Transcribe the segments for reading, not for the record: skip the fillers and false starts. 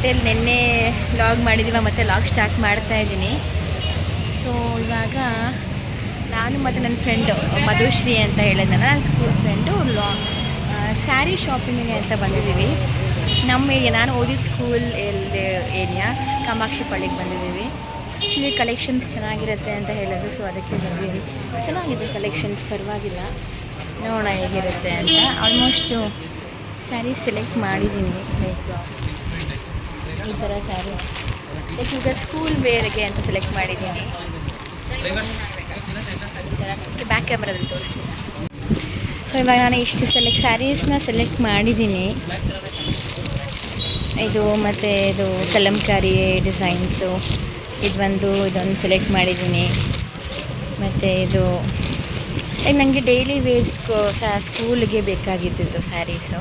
Detail ನಿನ್ನೆ log ಮಾಡಿದ್ದೀವಿ ಮತ್ತು ಲಾಗ್ ಸ್ಟಾರ್ಟ್ ಮಾಡ್ತಾ ಇದ್ದೀನಿ. ಸೊ ಇವಾಗ ನಾನು ಮತ್ತು ನನ್ನ ಫ್ರೆಂಡು ಮಧುಶ್ರೀ ಅಂತ ಹೇಳಿದ್ನಲ್ಲ, ನನ್ನ ಸ್ಕೂಲ್ ಫ್ರೆಂಡು ಸ್ಯಾರಿ ಶಾಪಿಂಗಿಗೆ ಅಂತ ಬಂದಿದ್ದೀವಿ. ನಮ್ಮ ಏರಿಯಾ, ನಾನು ಓದಿದ ಸ್ಕೂಲ್ ಏರಿಯಾ ಕಾಮಾಕ್ಷಿ ಪಳ್ಳಿಗೆ ಬಂದಿದ್ದೀವಿ. ಆ್ಯಕ್ಚುಲಿ ಕಲೆಕ್ಷನ್ಸ್ ಚೆನ್ನಾಗಿರುತ್ತೆ ಅಂತ ಹೇಳಿದ್ರು, ಸೊ ಅದಕ್ಕೆ ಬಂದಿದ್ದೀವಿ. ಚೆನ್ನಾಗಿದೆ ಕಲೆಕ್ಷನ್ಸ್, ಪರವಾಗಿಲ್ಲ, ನೋಡೋಣ ಹೇಗಿರುತ್ತೆ ಅಂತ. ಆಲ್ಮೋಸ್ಟು ಸ್ಯಾರಿ ಸೆಲೆಕ್ಟ್ ಮಾಡಿದ್ದೀನಿ. ಲೈಕ್ ಈ ಥರ ಸ್ಯಾರಿ ಲೈಕ್ ಈಗ ಸ್ಕೂಲ್ ವೇರ್ಗೆ ಅಂತ ಸೆಲೆಕ್ಟ್ ಮಾಡಿದ್ದೀನಿ. ಈ ಥರ ಬ್ಯಾಕ್ ಕ್ಯಾಮ್ರಾದಲ್ಲಿ ತೋರಿಸ್ತೀನಿ. ಸೊ ಇವಾಗ ನಾನು ಇಷ್ಟು ಸ್ಯಾರೀಸ್ನ ಸೆಲೆಕ್ಟ್ ಮಾಡಿದ್ದೀನಿ. ಇದು ಮತ್ತು ಇದು ಕಲಂಕಾರಿ ಡಿಸೈನ್ಸು, ಇದೊಂದು ಸೆಲೆಕ್ಟ್ ಮಾಡಿದ್ದೀನಿ. ಮತ್ತು ಇದು ನನಗೆ ಡೈಲಿ ವೇರ್ಸ್ಗೂ ಸ್ಕೂಲ್ಗೆ ಬೇಕಾಗಿದ್ದು ಸ್ಯಾರೀಸು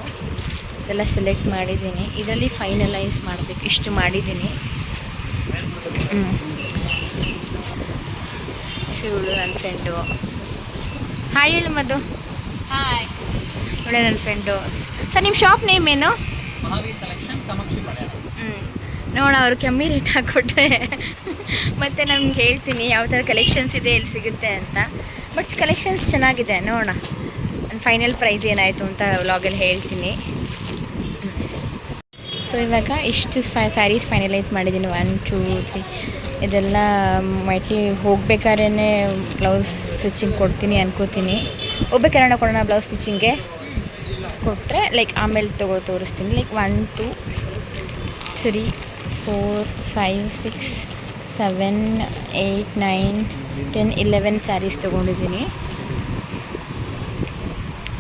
ಇದೆಲ್ಲ ಸೆಲೆಕ್ಟ್ ಮಾಡಿದ್ದೀನಿ. ಇದರಲ್ಲಿ ಫೈನಲೈಸ್ ಮಾಡಬೇಕು, ಇಷ್ಟು ಮಾಡಿದ್ದೀನಿ. ಸೊ ಇವಳು ನನ್ನ ಫ್ರೆಂಡು. ಹಾಯ್ ಹೇಳು ಮಧು. ಹಾಯ್. ಇವಳೆ ನನ್ನ ಫ್ರೆಂಡು. ಸರ್ ನಿಮ್ಮ ಶಾಪ್ ನೇಮ್ ಏನು? ನೋಡ, ಅವರು ಕಮ್ಮಿ ರೇಟ್ ಹಾಕ್ಕೊಟ್ರೆ ಮತ್ತು ನಮ್ಗೆ ಹೇಳ್ತೀನಿ ಯಾವ ಥರ ಕಲೆಕ್ಷನ್ಸ್ ಇದೆ, ಎಲ್ಲಿ ಸಿಗುತ್ತೆ ಅಂತ. ಬಟ್ ಕಲೆಕ್ಷನ್ಸ್ ಚೆನ್ನಾಗಿದೆ, ನೋಡೋಣ. ನನ್ನ ಫೈನಲ್ ಪ್ರೈಸ್ ಏನಾಯಿತು ಅಂತ ವ್ಲಾಗಲ್ಲಿ ಹೇಳ್ತೀನಿ. ಸೊ ಇವಾಗ ಇಷ್ಟು ಸ್ಯಾರೀಸ್ ಫೈನಲೈಸ್ ಮಾಡಿದ್ದೀನಿ. 1 2 3 ಇದೆಲ್ಲ ಮೈಟ್ಲಿ ಹೋಗ್ಬೇಕಾದ್ರೆ ಬ್ಲೌಸ್ ಸ್ಟಿಚಿಂಗ್ ಕೊಡ್ತೀನಿ ಅನ್ಕೋತೀನಿ. ಹೋಗ್ಬೇಕಾದ್ರೆ ಕೊಡೋಣ ಬ್ಲೌಸ್ ಸ್ಟಿಚಿಂಗ್ಗೆ ಕೊಟ್ಟರೆ ಲೈಕ್ ಆಮೇಲೆ ತೋರಿಸ್ತೀನಿ. ಲೈಕ್ 1 2 3 4 5 6 7 8 9 10 11 ಸ್ಯಾರೀಸ್ ತೊಗೊಂಡಿದ್ದೀನಿ.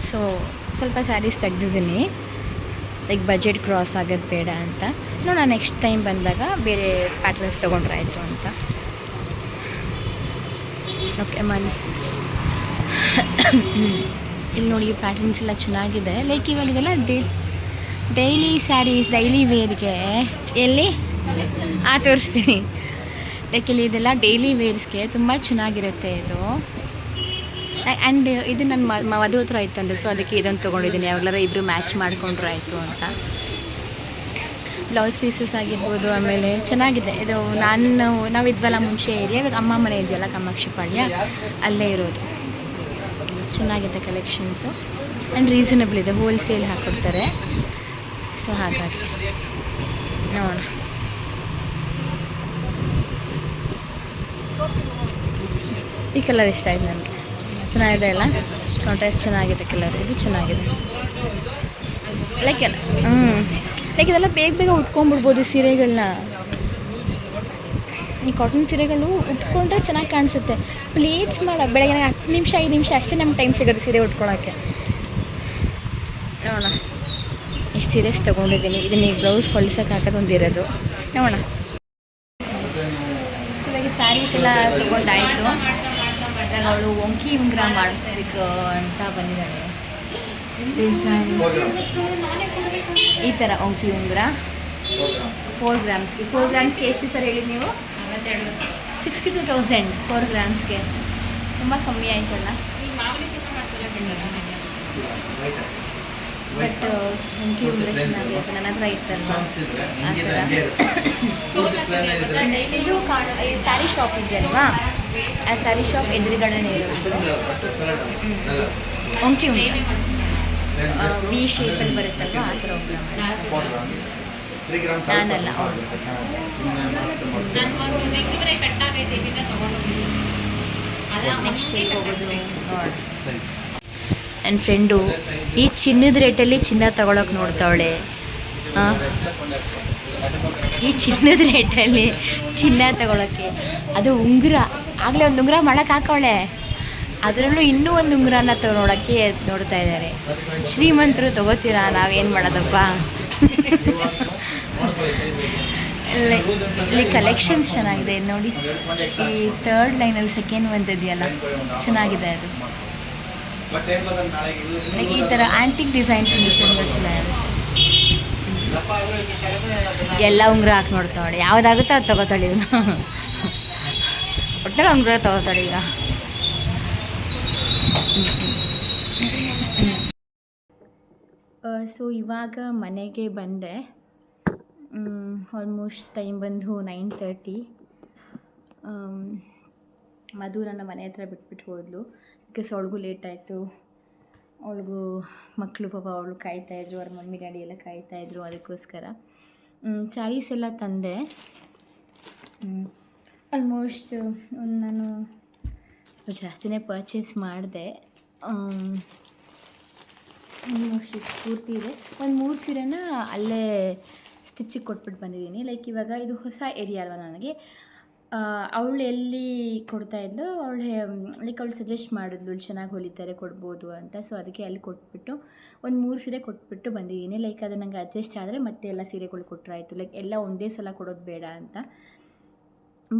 ಸೊ ಸ್ವಲ್ಪ ಸ್ಯಾರೀಸ್ ತೆಗ್ದಿದ್ದೀನಿ, ಲೈಕ್ ಬಜೆಟ್ ಕ್ರಾಸ್ ಆಗೋದು ಬೇಡ ಅಂತ. ನೋಡೋಣ ನೆಕ್ಸ್ಟ್ ಟೈಮ್ ಬಂದಾಗ ಬೇರೆ ಪ್ಯಾಟರ್ನ್ಸ್ ತೊಗೊಂಡ್ರೆ ಆಯಿತು ಅಂತ. ಓಕೆ ಮನೆ ಇಲ್ಲಿ ನೋಡಿ, ಪ್ಯಾಟರ್ನ್ಸ್ ಎಲ್ಲ ಚೆನ್ನಾಗಿದೆ. ಲೈಕ್ ಇವಾಗ ಇದೆಲ್ಲ ಡೈಲಿ ಸ್ಯಾರೀಸ್, ಡೈಲಿ ವೇರ್ಗೆ ಎಲ್ಲಿ ತೋರಿಸ್ತೀನಿ. ಲೈಕ್ ಇಲ್ಲಿ ಇದೆಲ್ಲ ಡೈಲಿ ವೇರ್ಸ್ಗೆ ತುಂಬ ಚೆನ್ನಾಗಿರುತ್ತೆ ಇದು. ಆ್ಯಂಡ್ ಇದು ನನ್ನ ಮದುವೆ ಹತ್ರ ಇತ್ತಂದರೆ, ಸೊ ಅದಕ್ಕೆ ಇದನ್ನು ತೊಗೊಂಡಿದ್ದೀನಿ. ಯಾವಾಗಲಾರ ಇಬ್ಬರು ಮ್ಯಾಚ್ ಮಾಡಿಕೊಂಡ್ರೆ ಆಯಿತು ಅಂತ. ಬ್ಲೌಸ್ ಪೀಸಸ್ ಆಗಿರ್ಬೋದು. ಆಮೇಲೆ ಚೆನ್ನಾಗಿದೆ ಇದು. ನಾವಿದ್ವಲ್ಲ ಮುಂಚೆ ಏರಿಯಾ, ಇವಾಗ ಅಮ್ಮ ಮನೆ ಇದೆಯಲ್ಲ ಕಾಮಾಕ್ಷಿ ಪಾಳ್ಯ, ಅಲ್ಲೇ ಇರೋದು. ಚೆನ್ನಾಗಿದೆ ಕಲೆಕ್ಷನ್ಸು ಆ್ಯಂಡ್ ರೀಸನಬಲ್ ಇದೆ, ಹೋಲ್ಸೇಲ್ ಹಾಕ್ಕೊಡ್ತಾರೆ. ಸೊ ಹಾಗಾಗಿ ನೋಡೋಣ. ಈ ಕಲರ್ ಇಷ್ಟ ಆಯ್ತು ನನಗೆ, ಚೆನ್ನಾಗಿದೆ ಅಲ್ಲ, ಕಾಂಟ್ರಾಸ್ಟ್ ಚೆನ್ನಾಗಿದೆ ಕಲರ್. ಇದು ಚೆನ್ನಾಗಿದೆ. ಲೈಕ್ ಎಲ್ಲ ಲೈಕ್ ಇದೆಲ್ಲ ಬೇಗ ಉಟ್ಕೊಂಡ್ಬಿಡ್ಬೋದು ಸೀರೆಗಳನ್ನ. ಈ ಕಾಟನ್ ಸೀರೆಗಳು ಉಟ್ಕೊಂಡ್ರೆ ಚೆನ್ನಾಗಿ ಕಾಣಿಸುತ್ತೆ. ಪ್ಲೀಟ್ಸ್ ಬೆಳಗ್ಗೆ 10 ನಿಮಿಷ 5 ನಿಮಿಷ ಅಷ್ಟೇ ನಮ್ಗೆ ಟೈಮ್ ಸಿಗೋದು ಸೀರೆ ಉಟ್ಕೊಳ್ಳೋಕ್ಕೆ. ನೋಡೋಣ ಇಷ್ಟು ಸೀರೆಸ್ ತೊಗೊಂಡಿದ್ದೀನಿ. ಇದನ್ನ ಈಗ ಬ್ಲೌಸ್ ಹೊಲಿಸೋಕೆ ಹಾಕೋದೊಂದಿರೋದು. ನೋಡೋಣ. ಇವಾಗ ಸ್ಯಾರೀಸ್ ಎಲ್ಲ ತೊಗೊಂಡಾಯಿತು. ಇವಾಗ ಅವಳು ಒಂಕಿ ಉಂಗುರ ಮಾಡಿಸ್ಬೇಕು ಅಂತ ಬಂದಿದ್ದಾಳೆ. ಡಿಸೈನ್ ಈ ಥರ ಒಂಕಿ ಉಂಗುರ 4 ಗ್ರಾಮ್ಸ್ಗೆ. 4 ಗ್ರಾಮ್ಸ್ಗೆ ಎಷ್ಟು ಸರ್ ಹೇಳಿದ್ದು ನೀವು? 62,000 4 ಗ್ರಾಮ್ಸ್ಗೆ. ತುಂಬ ಕಮ್ಮಿ ಆಯ್ತಲ್ಲ. ಬಟ್ ಒಂಕಿ ಉಂಗುರ ಚೆನ್ನಾಗಿರುತ್ತೆ, ನನ್ನ ಹತ್ರ ಇತ್ತಲ್ಲ ಆ ಥರ. ಇದು ಸ್ಯಾರಿ ಶಾಪ್ ಇದೆ ಅಲ್ವಾ, ಆ ಸ್ಯಾರಿ ಶಾಪ್ ಎದುರುಗಡೆನೇ ಇರೋದು. ಒಂಕಿ ಉಂಗುರ ವಿ ಶೇಪಲ್ಲಿ ಬರುತ್ತಲ್ವ, ಆ ಥರ ಉಂಗುರ ನಾನಲ್ಲ. ನೆಕ್ಸ್ಟ್ ಹೋಗೋದು ನನ್ನ ಫ್ರೆಂಡು ಈ ಚಿನ್ನದ ರೇಟಲ್ಲಿ ಚಿನ್ನ ತಗೊಳಕ್ಕೆ ನೋಡ್ತಾವಳೆ. ಈ ಚಿನ್ನದ ರೇಟಲ್ಲಿ ಚಿನ್ನ ತಗೊಳಕ್ಕೆ, ಅದು ಉಂಗುರ ಆಗಲೇ ಒಂದು ಉಂಗುರ ಮಾಡೋಕ್ಕೆ ಹಾಕವಳೆ, ಅದರಲ್ಲೂ ಇನ್ನೂ ಒಂದು ಉಂಗುರನ ನೋಡೋಕ್ಕೆ ನೋಡ್ತಾ ಇದ್ದಾರೆ. ಶ್ರೀಮಂತರು ತೊಗೋತೀರಾ, ನಾವೇನು ಮಾಡೋದಪ್ಪ. ಇಲ್ಲಿ ಕಲೆಕ್ಷನ್ಸ್ ಚೆನ್ನಾಗಿದೆ. ಇಲ್ಲಿ ನೋಡಿ, ಈ 3rd ಲೈನಲ್ಲಿ ಸೆಕೆಂಡ್ ಒಂದಿದೆಯಲ್ಲ, ಚೆನ್ನಾಗಿದೆ ಅದು. ಈ ಥರ ಆ್ಯಂಟಿಕ್ ಡಿಸೈನ್ ಫಿನಿಷನ್ಗಳು ಚೆನ್ನಾಗಿದೆ. ಎಲ್ಲ ಉಂಗುರ ಹಾಕಿ ನೋಡ್ತಾಳೆ, ಯಾವುದಾಗುತ್ತೋ ಅದು ತೊಗೋತಾಳೆ. ಇವನು ಒಟ್ಟಲ್ಲಿ ಉಂಗುರ ತೊಗೋತಾಳೆ ಈಗ. ಸೊ ಇವಾಗ ಮನೆಗೆ ಬಂದೆ. ಆಲ್ಮೋಸ್ಟ್ ಟೈಮ್ ಬಂದು 9:30. ಮಧು ನನ್ನ ಮನೆ ಹತ್ರ ಬಿಟ್ಬಿಟ್ಟು ಹೋದ್ಲು, ಬಿಕಾಸ್ ಅವಳಿಗೂ ಲೇಟ್ ಆಯಿತು. ಅವಳಿಗೂ ಮಕ್ಕಳು ಪಾಪ ಅವಳು ಕಾಯ್ತಾಯಿದ್ರು, ಅವ್ರ ಮಮ್ಮಿ ಡ್ಯಾಡಿ ಎಲ್ಲ ಕಾಯ್ತಾಯಿದ್ರು. ಅದಕ್ಕೋಸ್ಕರ ಸ್ಯಾರೀಸ್ ಎಲ್ಲ ತಂದೆ. ಆಲ್ಮೋಸ್ಟ್ ನಾನು ಜಾಸ್ತಿನೇ ಪರ್ಚೇಸ್ ಮಾಡಿದೆ. ಆಲ್ಮೋಸ್ಟ್ ಇಷ್ಟು ಪೂರ್ತಿ ಇದೆ. ಒಂದು 3 ಸೀರೆನ ಅಲ್ಲೇ ಸ್ಟಿಚ್ಚಿಗೆ ಕೊಟ್ಬಿಟ್ಟು ಬಂದಿದ್ದೀನಿ. ಲೈಕ್ ಇವಾಗ ಇದು ಹೊಸ ಏರಿಯಾ ಅಲ್ವಾ ನನಗೆ. ಅವಳು ಎಲ್ಲಿ ಕೊಡ್ತಾಯಿದ್ಲು, ಲೈಕ್ ಅವಳು ಸಜೆಸ್ಟ್ ಮಾಡಿದ್ಲು ಇಲ್ಲಿ ಚೆನ್ನಾಗಿ ಹೊಲಿತಾರೆ ಕೊಡ್ಬೋದು ಅಂತ. ಸೊ ಅದಕ್ಕೆ ಅಲ್ಲಿ ಕೊಟ್ಬಿಟ್ಟು ಒಂದು 3 ಸೀರೆ ಕೊಟ್ಬಿಟ್ಟು ಬಂದಿದ್ದೀನಿ. ಲೈಕ್ ಅದು ನನಗೆ ಅಡ್ಜಸ್ಟ್ ಆದರೆ ಮತ್ತೆ ಎಲ್ಲ ಸೀರೆಗಳು ಕೊಟ್ಟರಾಯಿತು. ಲೈಕ್ ಎಲ್ಲ ಒಂದೇ ಸಲ ಕೊಡೋದು ಬೇಡ ಅಂತ.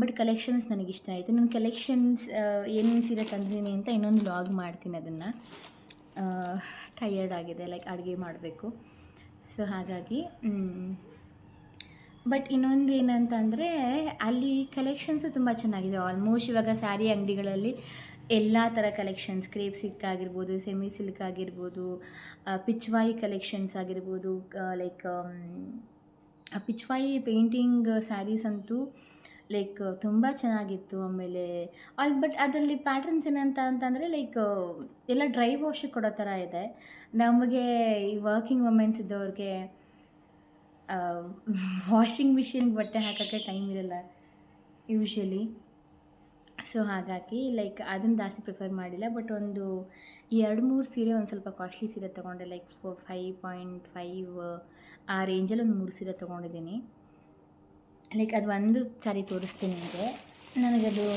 ಬಟ್ ಕಲೆಕ್ಷನ್ಸ್ ನನಗಿಷ್ಟ ಆಯಿತು. ನಾನು ಕಲೆಕ್ಷನ್ಸ್ ಏನೇನು ಸೀರೆ ತಂದಿದ್ದೀನಿ ಅಂತ ಇನ್ನೊಂದು ವ್ಲಾಗ್ ಮಾಡ್ತೀನಿ. ಅದನ್ನು ಟಯರ್ಡ್ ಆಗಿದೆ, ಲೈಕ್ ಅಡುಗೆ ಮಾಡಬೇಕು. ಸೊ ಹಾಗಾಗಿ ಬಟ್ ಇನ್ನೊಂದು ಏನಂತಂದರೆ ಅಲ್ಲಿ ಕಲೆಕ್ಷನ್ಸು ತುಂಬ ಚೆನ್ನಾಗಿದೆ. ಆಲ್ಮೋಸ್ಟ್ ಇವಾಗ ಸ್ಯಾರಿ ಅಂಗಡಿಗಳಲ್ಲಿ ಎಲ್ಲ ಥರ ಕಲೆಕ್ಷನ್ಸ್, ಕ್ರೇಪ್ ಸಿಲ್ಕ್ ಆಗಿರ್ಬೋದು, ಸೆಮಿ ಸಿಲ್ಕ್ ಆಗಿರ್ಬೋದು, ಪಿಚ್ವಾಯಿ ಕಲೆಕ್ಷನ್ಸ್ ಆಗಿರ್ಬೋದು, ಲೈಕ್ ಪಿಚ್ವಾಯಿ ಪೇಂಟಿಂಗ್ ಸ್ಯಾರೀಸ್ ಅಂತೂ ಲೈಕ್ ತುಂಬ ಚೆನ್ನಾಗಿತ್ತು. ಆಮೇಲೆ ಬಟ್ ಅದರಲ್ಲಿ ಪ್ಯಾಟ್ರನ್ಸ್ ಏನಂತ ಅಂತಂದರೆ ಲೈಕ್ ಎಲ್ಲ ಡ್ರೈ ವಾಶಿಗೆ ಕೊಡೋ ಥರ ಇದೆ. ನಮಗೆ ಈ ವರ್ಕಿಂಗ್ ವುಮೆನ್ಸ್ ಇದ್ದವ್ರಿಗೆ ವಾಷಿಂಗ್ ಮಿಷಿನ್ಗೆ ಬಟ್ಟೆ ಹಾಕೋಕ್ಕೆ ಟೈಮ್ ಇರಲ್ಲ ಯೂಶ್ವಲಿ. ಸೊ ಹಾಗಾಗಿ ಲೈಕ್ ಅದನ್ನು ಜಾಸ್ತಿ ಪ್ರಿಫರ್ ಮಾಡಿಲ್ಲ. ಬಟ್ ಒಂದು 2-3 ಸೀರೆ ಒಂದು ಸ್ವಲ್ಪ ಕಾಸ್ಟ್ಲಿ ಸೀರೆ ತೊಗೊಂಡೆ. ಲೈಕ್ 5.5 ಆ ರೇಂಜಲ್ಲಿ ಒಂದು 3 ಸೀರೆ ತೊಗೊಂಡಿದ್ದೀನಿ. ಲೈಕ್ ಅದು ಒಂದು ಸ್ಯಾರಿ ತೋರಿಸ್ತೀನಿ ನಿಮಗೆ. ನನಗದು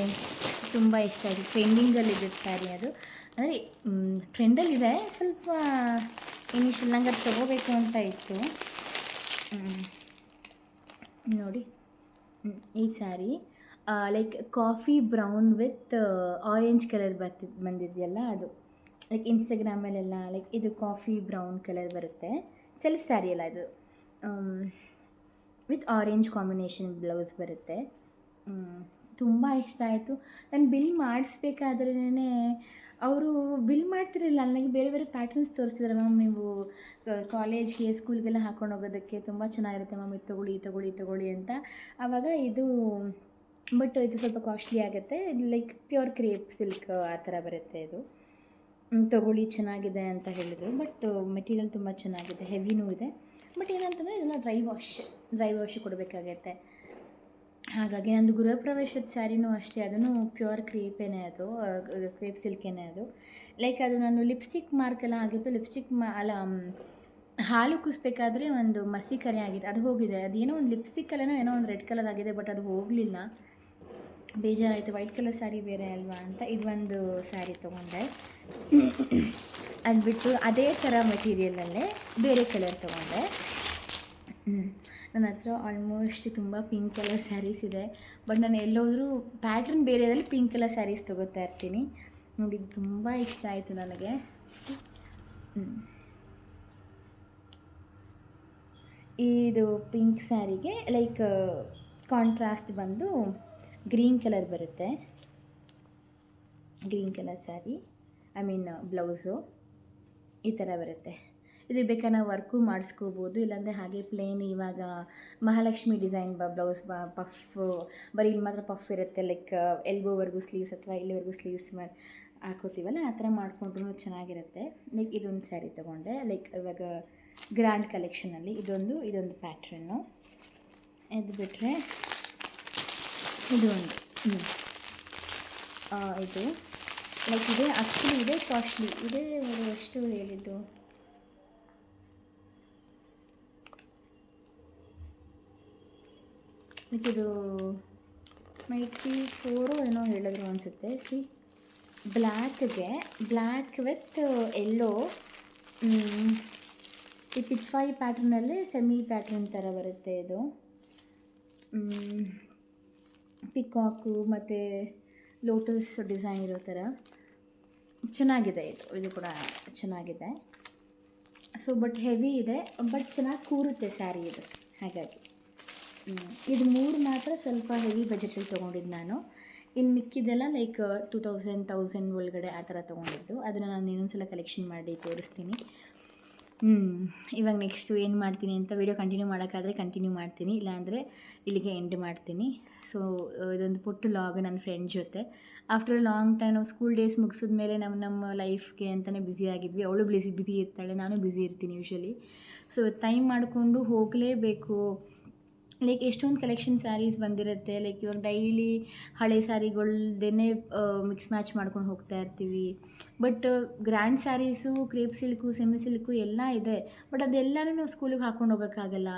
ತುಂಬ ಇಷ್ಟ ಆಯಿತು. ಟ್ರೆಂಡಿಂಗಲ್ಲಿದೆ ಸ್ಯಾರಿ ಅದು. ಅಂದರೆ ಟ್ರೆಂಡಲ್ಲಿದೆ, ಸ್ವಲ್ಪ ಇನಿಷಿಯಲ್ ನಂಗೆ ಅದು ತೊಗೋಬೇಕು ಅಂತ ಇತ್ತು. ನೋಡಿ ಈ sari like coffee brown with orange colour ಬಂದಿದೆಯಲ್ಲ ಅದು. ಲೈಕ್ ಇನ್ಸ್ಟಾಗ್ರಾಮಲ್ಲೆಲ್ಲ ಲೈಕ್ ಇದು ಕಾಫಿ ಬ್ರೌನ್ ಕಲರ್ ಬರುತ್ತೆ. ಸೆಲ್ಫ್ ಸ್ಯಾರಿ ಅಲ್ಲ ಇದು, ವಿತ್ ಆರೆಂಜ್ ಕಾಂಬಿನೇಷನ್ ಬ್ಲೌಸ್ ಬರುತ್ತೆ. ತುಂಬ ಇಷ್ಟ ಆಯಿತು. ನಾನು ಬಿಲ್ ಮಾಡಿಸ್ಬೇಕಾದ್ರೇ ಅವರು ಬಿಲ್ ಮಾಡ್ತಿರಲಿಲ್ಲ. ನನಗೆ ಬೇರೆ ಬೇರೆ ಪ್ಯಾಟರ್ನ್ಸ್ ತೋರಿಸಿದ್ರೆ, ಮ್ಯಾಮ್ ನೀವು ಕಾಲೇಜ್ಗೆ ಸ್ಕೂಲ್ಗೆಲ್ಲ ಹಾಕೊಂಡು ಹೋಗೋದಕ್ಕೆ ತುಂಬ ಚೆನ್ನಾಗಿರುತ್ತೆ ಮ್ಯಾಮ್, ಇದು ತೊಗೊಳ್ಳಿ ಅಂತ. ಆವಾಗ ಇದು ಬಟ್ ಇದು ಸ್ವಲ್ಪ ಕಾಸ್ಟ್ಲಿ ಆಗುತ್ತೆ. ಲೈಕ್ ಪ್ಯೂರ್ ಕ್ರೇಪ್ ಸಿಲ್ಕ್ ಆ ಥರ ಬರುತ್ತೆ ಇದು. ತೊಗೊಳ್ಳಿ ಚೆನ್ನಾಗಿದೆ ಅಂತ ಹೇಳಿದರು. ಬಟ್ ಮೆಟೀರಿಯಲ್ ತುಂಬ ಚೆನ್ನಾಗಿದೆ, ಹೆವಿನೂ ಇದೆ. ಬಟ್ ಏನಂತಂದರೆ ಇದೆಲ್ಲ ಡ್ರೈ ವಾಶ್ ಕೊಡಬೇಕಾಗತ್ತೆ. ಹಾಗಾಗಿ ನಂದು ಗೃಹ ಪ್ರವೇಶದ ಸ್ಯಾರಿನೂ ಅಷ್ಟೇ, ಅದನ್ನು ಪ್ಯೂರ್ ಕ್ರೇಪೇನೆ, ಅದು ಕ್ರೇಪ್ ಸಿಲ್ಕೇನೆ ಅದು. ಲೈಕ್ ಅದು ನಾನು ಲಿಪ್ಸ್ಟಿಕ್ ಮಾರ್ಕೆಲ್ಲ ಆಗಿತ್ತು. ಲಿಪ್ಸ್ಟಿಕ್ ಹಾಲು ಕುಸ್ಬೇಕಾದ್ರೆ ಒಂದು ಮಸಿ ಕರೆ ಆಗಿದೆ, ಅದು ಹೋಗಿದೆ. ಅದೇನೋ ಒಂದು ಲಿಪ್ಸ್ಟಿಕ್ಕಲ್ಲೇನೋ ಏನೋ ಒಂದು ರೆಡ್ ಕಲರ್ ಆಗಿದೆ, ಬಟ್ ಅದು ಹೋಗಲಿಲ್ಲ. ಬೇಜಾರಾಯಿತು. ವೈಟ್ ಕಲರ್ ಸ್ಯಾರಿ ಬೇರೆ ಅಲ್ವಾ ಅಂತ ಇದೊಂದು ಸ್ಯಾರಿ ತೊಗೊಂಡೆ. ಅದು ಬಿಟ್ಟು ಅದೇ ಥರ ಮೆಟೀರಿಯಲಲ್ಲೇ ಬೇರೆ ಕಲರ್ ತೊಗೊಂಡೆ. ನನ್ನ ಹತ್ರ ಆಲ್ಮೋಸ್ಟ್ ತುಂಬ ಪಿಂಕ್ ಕಲರ್ ಸ್ಯಾರೀಸ್ ಇದೆ. ಬಟ್ ನಾನು ಎಲ್ಲೋದ್ರೂ ಪ್ಯಾಟ್ರನ್ ಬೇರೆದಲ್ಲಿ ಪಿಂಕ್ ಕಲರ್ ಸ್ಯಾರೀಸ್ ತೊಗೋತಾ ಇರ್ತೀನಿ. ನೋಡಿ ಇದು ತುಂಬ ಇಷ್ಟ ಆಯಿತು ನನಗೆ. ಇದು ಪಿಂಕ್ ಸ್ಯಾರಿಗೆ ಲೈಕ್ ಕಾಂಟ್ರಾಸ್ಟ್ ಬಂದು ಗ್ರೀನ್ ಕಲರ್ ಬರುತ್ತೆ. Green colour sari, I mean blouse ಈ ಥರ ಬರುತ್ತೆ. ಇದು ಬೇಕಾದ್ರೆ ನಾವು ವರ್ಕು ಮಾಡಿಸ್ಕೋಬೋದು, ಇಲ್ಲಾಂದರೆ ಹಾಗೆ ಪ್ಲೇನ್. ಇವಾಗ ಮಹಾಲಕ್ಷ್ಮಿ ಡಿಸೈನ್ ಬ್ಲೌಸ್ ಪಫ್, ಬರೀ ಇಲ್ಲಿ ಮಾತ್ರ ಪಫ್ ಇರುತ್ತೆ. ಲೈಕ್ ಎಲ್ಬೋವರೆಗೂ ಸ್ಲೀವ್ಸ್ ಅಥವಾ ಇಲ್ಲಿವರೆಗೂ ಸ್ಲೀವ್ಸ್ ಹಾಕೋತೀವಲ್ಲ, ಆ ಥರ ಮಾಡಿಕೊಂಡ್ರೂ ಚೆನ್ನಾಗಿರುತ್ತೆ. ಲೈಕ್ ಇದೊಂದು ಸ್ಯಾರಿ ತೊಗೊಂಡೆ. ಲೈಕ್ ಇವಾಗ ಗ್ರ್ಯಾಂಡ್ ಕಲೆಕ್ಷನಲ್ಲಿ ಇದೊಂದು ಪ್ಯಾಟ್ರನ್ನು. ಇದು ಬಿಟ್ಟರೆ ಇದು ಲೈಕ್ ಇದೆ ಆ್ಯಕ್ಚುಲಿ ಇದೆ ಕಾಸ್ಟ್ಲಿ ಇದೆ. ಎಷ್ಟು ಹೇಳಿದ್ದು, ಲೈಕ್ ಇದು 94 ಏನೋ ಹೇಳಿದ್ರು ಅನಿಸುತ್ತೆ. ಬ್ಲ್ಯಾಕ್ ವಿತ್ ಎಲ್ಲೋ, ಈ ಪಿಚ್ವಾಯಿ ಪ್ಯಾಟ್ರನಲ್ಲಿ ಸೆಮಿ ಪ್ಯಾಟ್ರನ್ ಥರ ಬರುತ್ತೆ. ಇದು ಪಿಕಾಕು ಮತ್ತು ಲೋಟಸ್ ಡಿಸೈನ್ ಇರೋ ಥರ ಚೆನ್ನಾಗಿದೆ. ಇದು ಕೂಡ ಚೆನ್ನಾಗಿದೆ. ಸೊ ಬಟ್ ಹೆವಿ ಇದೆ, ಬಟ್ ಚೆನ್ನಾಗಿ ಕೂರುತ್ತೆ ಸ್ಯಾರಿ ಇದು. ಹಾಗಾಗಿ ಇದು 3 ಮಾತ್ರ ಸ್ವಲ್ಪ ಹೆವಿ ಬಜೆಟಲ್ಲಿ ತೊಗೊಂಡಿದ್ದು ನಾನು. ಇನ್ನು ಮಿಕ್ಕಿದೆಲ್ಲ ಲೈಕ್ 2000 ಒಳಗಡೆ ಆ ಥರ ತೊಗೊಂಡಿದ್ದು. ಅದನ್ನು ನಾನು ಇನ್ನೊಂದು ಸಲ ಕಲೆಕ್ಷನ್ ಮಾಡಿ ತೋರಿಸ್ತೀನಿ. ಇವಾಗ ನೆಕ್ಸ್ಟು ಏನು ಮಾಡ್ತೀನಿ ಅಂತ ವಿಡಿಯೋ ಕಂಟಿನ್ಯೂ ಮಾಡೋಕ್ಕಾದರೆ ಕಂಟಿನ್ಯೂ ಮಾಡ್ತೀನಿ, ಇಲ್ಲಾಂದರೆ ಇಲ್ಲಿಗೆ ಎಂಡ್ ಮಾಡ್ತೀನಿ. ಸೊ ಇದೊಂದು ಪುಟ್ಟ ಲಾಗ್ ನನ್ನ ಫ್ರೆಂಡ್ ಜೊತೆ. ಆಫ್ಟರ್ ಲಾಂಗ್ ಟೈಮ್ ನಾವು ಸ್ಕೂಲ್ ಡೇಸ್ ಮುಗಿಸಿದ ಮೇಲೆ ನಮ್ಮ ಲೈಫ್ಗೆ ಅಂತಲೇ ಬ್ಯುಸಿ ಆಗಿದ್ವಿ. ಅವಳು ಬ್ಯುಸಿ ಇರ್ತಾಳೆ, ನಾನು ಬ್ಯುಸಿ ಇರ್ತೀನಿ ಯೂಶ್ವಲಿ. ಸೊ ಟೈಮ್ ಮಾಡಿಕೊಂಡು ಹೋಗಲೇಬೇಕು. ಲೈಕ್ ಎಷ್ಟೊಂದು ಕಲೆಕ್ಷನ್ ಸ್ಯಾರೀಸ್ ಬಂದಿರುತ್ತೆ. ಲೈಕ್ ಇವಾಗ ಡೈಲಿ ಹಳೆ ಸ್ಯಾರಿಗಳ್ದೇ ಮಿಕ್ಸ್ ಮ್ಯಾಚ್ ಮಾಡ್ಕೊಂಡು ಹೋಗ್ತಾ ಇರ್ತೀವಿ. But grand saris, crepe silk, semi silk ಎಲ್ಲ ಇದೆ. ಬಟ್ ಅದೆಲ್ಲನೂ ನಾವು ಸ್ಕೂಲಿಗೆ ಹಾಕ್ಕೊಂಡು ಹೋಗೋಕ್ಕಾಗಲ್ಲ.